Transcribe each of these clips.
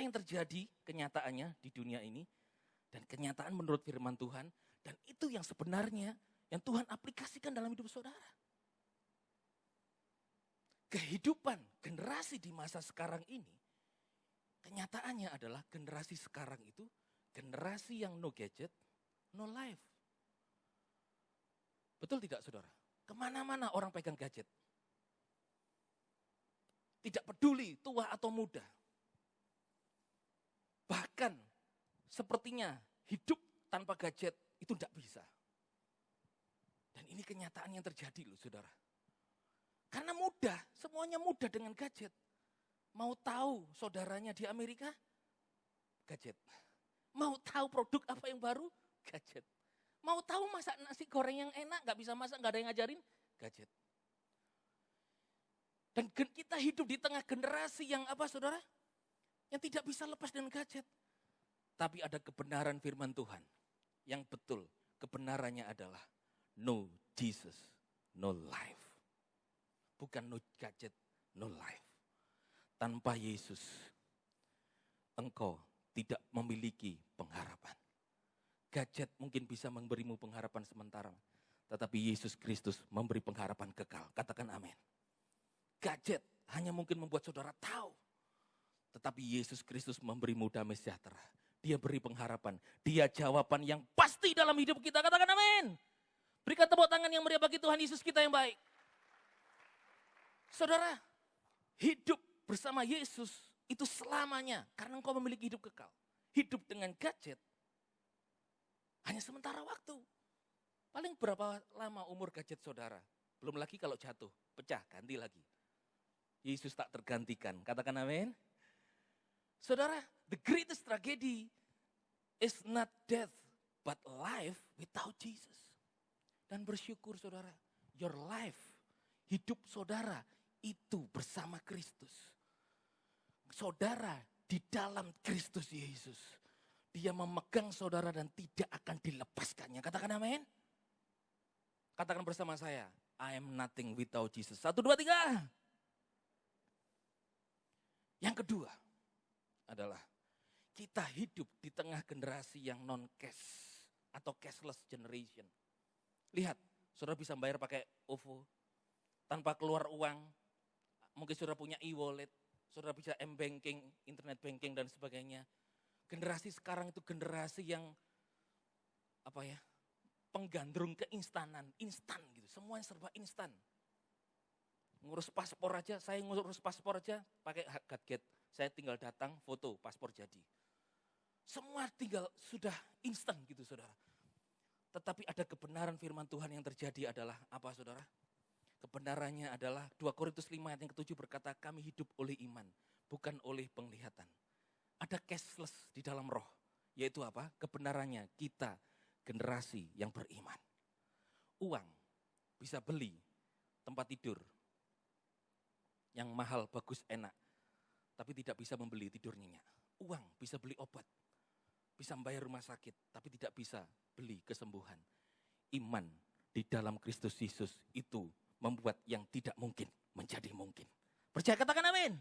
yang terjadi kenyataannya di dunia ini. Dan kenyataan menurut firman Tuhan. Dan itu yang sebenarnya yang Tuhan aplikasikan dalam hidup saudara. Kehidupan generasi di masa sekarang ini, kenyataannya adalah generasi sekarang itu generasi yang no gadget, no life. Betul tidak saudara? Kemana-mana orang pegang gadget. Tidak peduli tua atau muda. Bahkan sepertinya hidup tanpa gadget itu tidak bisa. Dan ini kenyataan yang terjadi loh saudara. Karena mudah, semuanya mudah dengan gadget. Mau tahu saudaranya di Amerika? Gadget. Mau tahu produk apa yang baru? Gadget. Mau tahu masak nasi goreng yang enak, gak bisa masak, gak ada yang ngajarin? Gadget. Dan kita hidup di tengah generasi yang apa saudara? Yang tidak bisa lepas dengan gadget. Tapi ada kebenaran firman Tuhan yang betul. Kebenarannya adalah no Jesus, no life. Bukan no gadget, no life. Tanpa Yesus, engkau tidak memiliki pengharapan. Gadget mungkin bisa memberimu pengharapan sementara. Tetapi Yesus Kristus memberi pengharapan kekal. Katakan amin. Gadget hanya mungkin membuat saudara tahu. Tetapi Yesus Kristus memberimu damai sejahtera. Dia beri pengharapan. Dia jawaban yang pasti dalam hidup kita. Katakan amin. Berikan tepuk tangan yang meriah bagi Tuhan Yesus kita yang baik. Saudara, hidup bersama Yesus itu selamanya. Karena engkau memiliki hidup kekal. Hidup dengan gadget hanya sementara waktu. Paling berapa lama umur gadget saudara? Belum lagi kalau jatuh, pecah, ganti lagi. Yesus tak tergantikan. Katakan amin. Saudara, the greatest tragedy is not death, but life without Jesus. Dan bersyukur saudara, your life, hidup saudara itu bersama Kristus. Saudara di dalam Kristus Yesus. Dia memegang saudara dan tidak akan dilepaskannya. Katakan amin. Katakan bersama saya, I am nothing without Jesus. 1, 2, 3. Yang kedua adalah kita hidup di tengah generasi yang non-cash atau cashless generation. Lihat, saudara bisa bayar pakai OVO, tanpa keluar uang. Mungkin saudara punya e-wallet, saudara bisa m-banking, internet banking dan sebagainya. Generasi sekarang itu generasi yang penggandrung keinstanan, instan gitu. Semuanya serba instan. Ngurus paspor aja, saya ngurus paspor aja pakai gadget. Saya tinggal datang, foto, paspor jadi. Semua tinggal sudah instan gitu saudara. Tetapi ada kebenaran firman Tuhan yang terjadi adalah apa saudara? Kebenarannya adalah 2 Korintus 5 ayat yang ke-7 berkata kami hidup oleh iman, bukan oleh penglihatan. Ada cashless di dalam roh, yaitu apa? Kebenarannya kita generasi yang beriman. Uang bisa beli tempat tidur yang mahal, bagus, enak. Tapi tidak bisa membeli tidur nyenyak. Uang bisa beli obat, bisa membayar rumah sakit, tapi tidak bisa beli kesembuhan. Iman di dalam Kristus Yesus itu membuat yang tidak mungkin menjadi mungkin. Percaya katakan amin.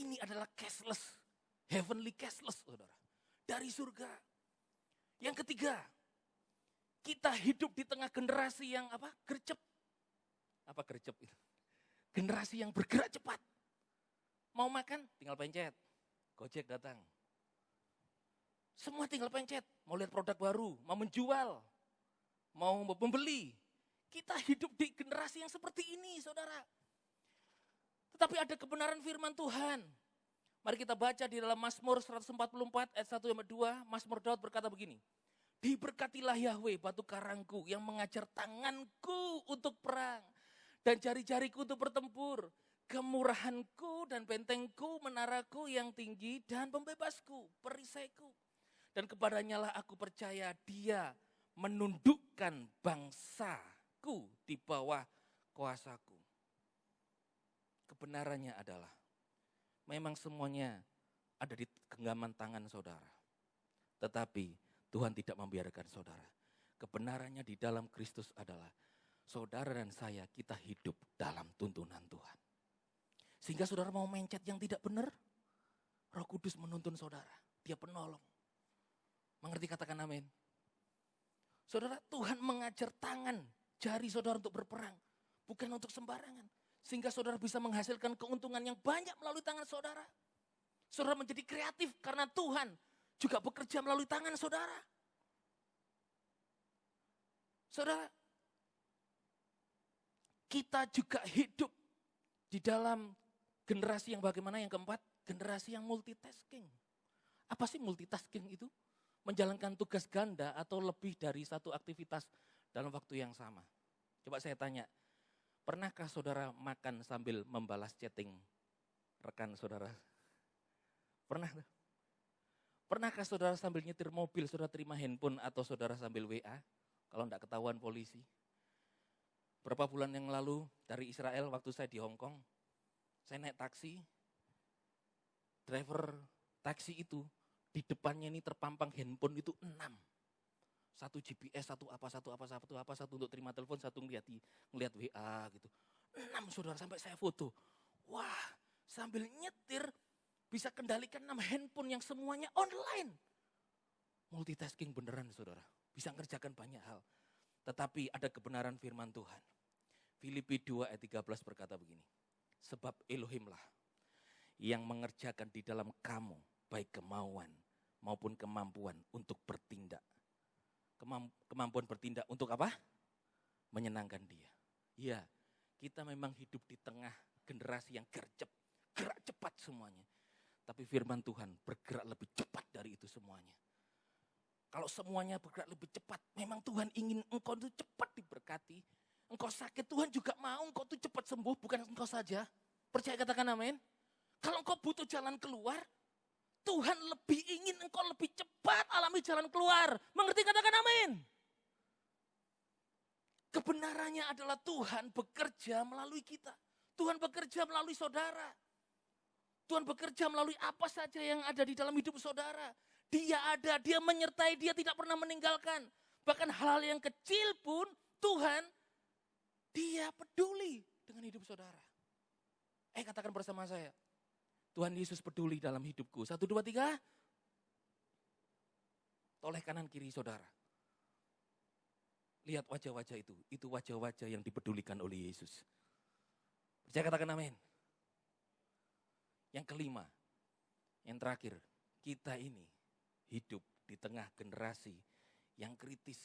Ini adalah cashless, heavenly cashless saudara. Dari surga. Yang ketiga, kita hidup di tengah generasi yang gercep. Apa gercep itu? Generasi yang bergerak cepat. Mau makan, tinggal pencet. Gojek datang. Semua tinggal pencet. Mau lihat produk baru, mau menjual, mau membeli. Kita hidup di generasi yang seperti ini, saudara. Tetapi ada kebenaran firman Tuhan. Mari kita baca di dalam Mazmur 144 ayat 1-2. Mazmur Daud berkata begini. Diberkatilah Yahweh batu karangku yang mengajar tanganku untuk perang. Dan jari-jariku untuk bertempur. Kemurahanku dan bentengku, menaraku yang tinggi dan pembebasku, perisaiku. Dan kepadanya lah aku percaya dia menundukkan bangsaku di bawah kuasaku. Kebenarannya adalah memang semuanya ada di genggaman tangan saudara. Tetapi Tuhan tidak membiarkan saudara. Kebenarannya di dalam Kristus adalah saudara dan saya kita hidup dalam tuntunan Tuhan. Sehingga saudara mau mencet yang tidak benar, Roh Kudus menuntun saudara. Dia penolong. Mengerti, katakan amin. Saudara, Tuhan mengajar tangan, jari saudara untuk berperang. Bukan untuk sembarangan. Sehingga saudara bisa menghasilkan keuntungan yang banyak melalui tangan saudara. Saudara menjadi kreatif karena Tuhan juga bekerja melalui tangan saudara. Saudara, kita juga hidup di dalam generasi yang bagaimana? Yang keempat, generasi yang multitasking. Apa sih multitasking itu? Menjalankan tugas ganda atau lebih dari satu aktivitas dalam waktu yang sama. Coba saya tanya, pernahkah saudara makan sambil membalas chatting rekan saudara? Pernah? Pernahkah saudara sambil nyetir mobil, saudara terima handphone atau saudara sambil WA? Kalau tidak ketahuan polisi. Berapa bulan yang lalu dari Israel waktu saya di Hong Kong, saya naik taksi, driver taksi itu di depannya ini terpampang handphone itu 6. Satu GPS, satu untuk terima telepon, satu ngeliat WA gitu. 6 saudara, sampai saya foto. Wah, sambil nyetir bisa kendalikan 6 handphone yang semuanya online. Multitasking beneran saudara, bisa ngerjakan banyak hal. Tetapi ada kebenaran firman Tuhan. Filipi 2 ayat 13 berkata begini. Sebab Elohimlah yang mengerjakan di dalam kamu baik kemauan maupun kemampuan untuk bertindak. Kemampuan bertindak untuk apa? Menyenangkan Dia. Ya, kita memang hidup di tengah generasi yang gerak cepat semuanya. Tapi firman Tuhan bergerak lebih cepat dari itu semuanya. Kalau semuanya bergerak lebih cepat, memang Tuhan ingin engkau itu cepat diberkati. Engkau sakit, Tuhan juga mau engkau itu cepat sembuh, bukan engkau saja. Percaya, katakan amin. Kalau engkau butuh jalan keluar, Tuhan lebih ingin engkau lebih cepat alami jalan keluar. Mengerti, katakan amin. Kebenarannya adalah Tuhan bekerja melalui kita. Tuhan bekerja melalui saudara. Tuhan bekerja melalui apa saja yang ada di dalam hidup saudara. Dia ada, Dia menyertai, Dia tidak pernah meninggalkan. Bahkan hal yang kecil pun Tuhan, Dia peduli dengan hidup saudara. Katakan bersama saya, Tuhan Yesus peduli dalam hidupku. 1, 2, 3. Toleh kanan kiri saudara. Lihat wajah-wajah itu wajah-wajah yang dipedulikan oleh Yesus. Percaya, katakan amin. Yang kelima, yang terakhir, kita ini hidup di tengah generasi yang kritis.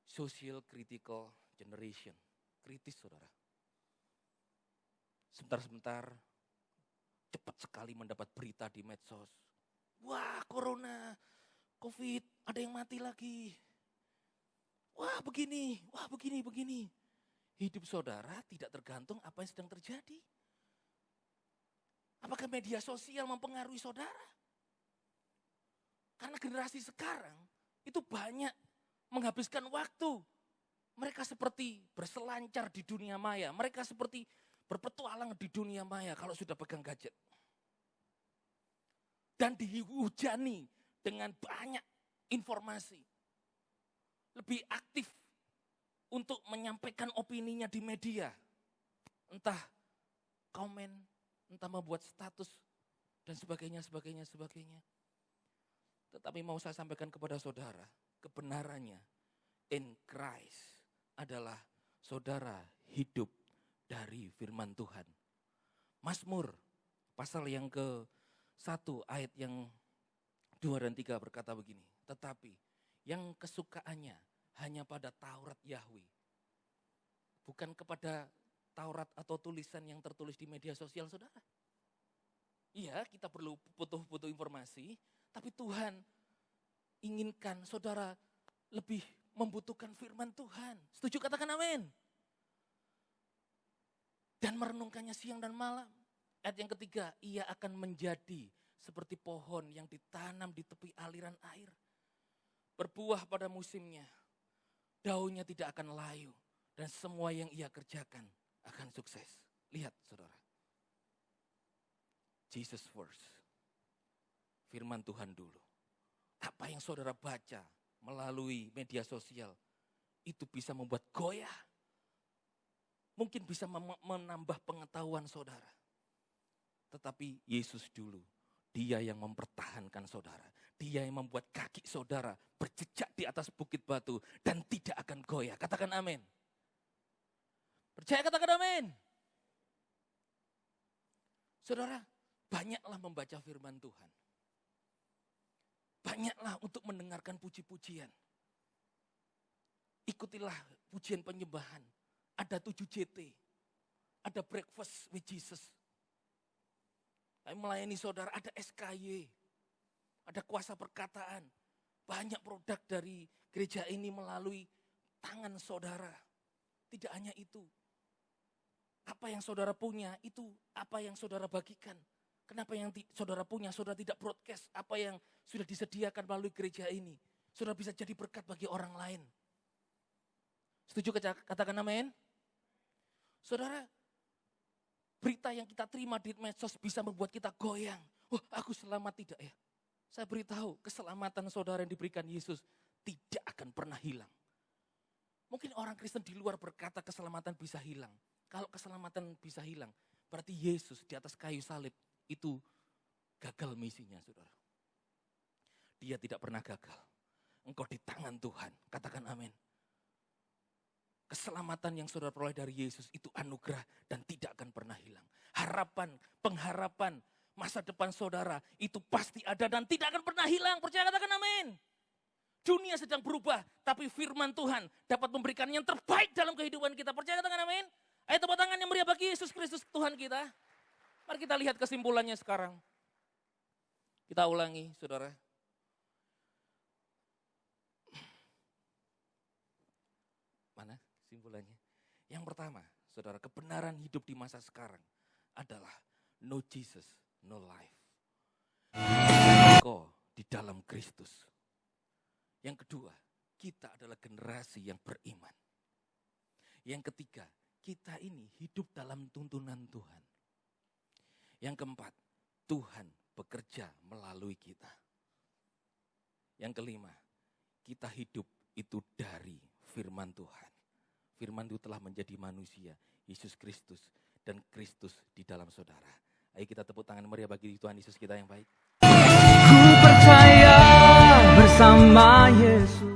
Social critical generation. Kritis saudara. Sebentar-sebentar cepat sekali mendapat berita di medsos. Wah, corona, COVID, ada yang mati lagi. Wah begini. Hidup saudara tidak tergantung apa yang sedang terjadi. Apakah media sosial mempengaruhi saudara? Karena generasi sekarang itu banyak menghabiskan waktu. Mereka seperti berselancar di dunia maya. Mereka seperti berpetualang di dunia maya kalau sudah pegang gadget. Dan dihujani dengan banyak informasi. Lebih aktif untuk menyampaikan opininya di media. Entah komen, entah membuat status, dan sebagainya. Tetapi mau saya sampaikan kepada saudara, kebenarannya in Christ adalah saudara hidup dari firman Tuhan. Mazmur pasal yang ke-1 ayat yang 2 dan 3 berkata begini. Tetapi yang kesukaannya hanya pada Taurat Yahweh. Bukan kepada Taurat atau tulisan yang tertulis di media sosial saudara. Iya, kita perlu butuh informasi. Tapi Tuhan inginkan saudara lebih membutuhkan firman Tuhan. Setuju, katakan amin. Dan merenungkannya siang dan malam. Ayat yang ketiga, ia akan menjadi seperti pohon yang ditanam di tepi aliran air. Berbuah pada musimnya. Daunnya tidak akan layu. Dan semua yang ia kerjakan akan sukses. Lihat saudara. Jesus first. Firman Tuhan dulu. Apa yang saudara baca melalui media sosial. Itu bisa membuat goyah. Mungkin bisa menambah pengetahuan saudara. Tetapi Yesus dulu, dia yang mempertahankan saudara. Dia yang membuat kaki saudara berjejak di atas bukit batu dan tidak akan goyah. Katakan amin. Percaya, katakan amin. Saudara, banyaklah membaca firman Tuhan. Banyaklah untuk mendengarkan puji-pujian. Ikutilah pujian penyembahan. Ada 7 JT. Ada breakfast with Jesus. Kami melayani saudara, ada SKY. Ada kuasa perkataan. Banyak produk dari gereja ini melalui tangan saudara. Tidak hanya itu. Apa yang saudara punya, itu apa yang saudara bagikan. Kenapa yang saudara punya, saudara tidak broadcast apa yang sudah disediakan melalui gereja ini. Saudara bisa jadi berkat bagi orang lain. Setuju, katakan amin? Saudara, berita yang kita terima di medsos bisa membuat kita goyang. Oh, aku selamat, tidak ya? Saya beritahu, keselamatan saudara yang diberikan Yesus tidak akan pernah hilang. Mungkin orang Kristen di luar berkata keselamatan bisa hilang. Kalau keselamatan bisa hilang, berarti Yesus di atas kayu salib itu gagal misinya, saudara. Dia tidak pernah gagal. Engkau di tangan Tuhan, katakan amin. Keselamatan yang saudara peroleh dari Yesus itu anugerah dan tidak akan pernah hilang. Harapan, pengharapan, masa depan saudara itu pasti ada dan tidak akan pernah hilang. Percaya, katakan amin. Dunia sedang berubah, tapi firman Tuhan dapat memberikan yang terbaik dalam kehidupan kita. Percaya, katakan amin. Ayo tepuk tangan yang meriah bagi Yesus Kristus Tuhan kita. Mari kita lihat kesimpulannya sekarang. Kita ulangi, saudara. Mana kesimpulannya? Yang pertama, saudara, kebenaran hidup di masa sekarang adalah no Jesus, no life. Engkau di dalam Kristus. Yang kedua, kita adalah generasi yang beriman. Yang ketiga, kita ini hidup dalam tuntunan Tuhan. Yang keempat, Tuhan bekerja melalui kita. Yang kelima, kita hidup itu dari firman Tuhan. Firman itu telah menjadi manusia, Yesus Kristus, dan Kristus di dalam saudara. Ayo kita tepuk tangan meriah bagi Tuhan Yesus kita yang baik. Ku percaya bersama Yesus.